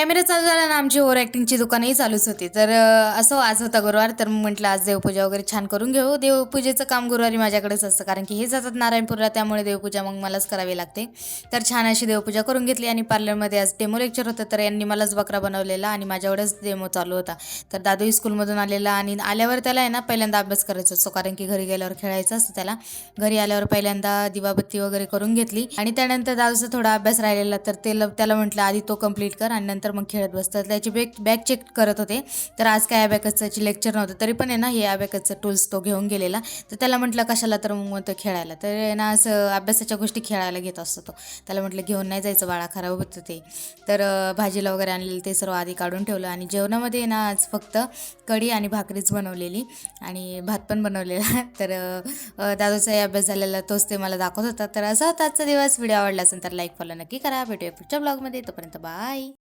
Camera चालू झाला ना आमची ओव्हर ॲक्टिंगची दुकानही चालूच होती. तर असं आज होता गुरुवार, तर म्हटलं आज देवपूजा वगैरे छान करून घेऊ. देवपूजेचं काम गुरुवारी माझ्याकडेच असतं, कारण की हे जातात नारायणपूरला, त्यामुळे देवपूजा मग मलाच करावी लागते. तर छान अशी देवपूजा करून घेतली आणि पार्लरमध्ये आज डेमो लेक्चर होतं, तर यांनी मलाच बकरा बनवलेला आणि माझ्याकडेच डेमो चालू होता. तर दादूही स्कूलमधून आलेला आणि आल्यावर त्याला आहे ना पहिल्यांदा अभ्यास करायचा असतो, कारण की घरी गेल्यावर खेळायचं असतं त्याला. घरी आल्यावर पहिल्यांदा दिवाबत्ती वगैरे करून घेतली आणि त्यानंतर दादूचा थोडा अभ्यास राहिलेला, तर त्याला म्हटलं आधी तो कंप्लीट कर आणि नंतर मग खेळत बसतात. त्याची बॅग चेक करत होते. तर आज काय अबॅकसचं लेक्चर नव्हतं, तरी पण आहे ना हे अबॅकसचं टूल्स तो घेऊन गेलेला. तर त्याला म्हटलं कशाला, तर मग तो खेळायला. तर आहे ना असं अभ्यासाच्या गोष्टी खेळायला घेत असतो तो. त्याला म्हटलं घेऊन नाही जायचं बाळा, खराब होतं ते. तर भाजीला वगैरे आणलेलं ते सर्व आधी काढून ठेवलं आणि जेवणामध्ये ना आज फक्त कढी आणि भाकरीच बनवलेली आणि भात पण बनवलेला. तर दादूचाही अभ्यास झालेला, तोच ते मला दाखवत होता. तर असा होता आजचा दिवस. व्हिडिओ आवडला असेल तर लाईक फॉलो नक्की करा. भेटूया पुढच्या ब्लॉगमध्ये. तोपर्यंत बाय.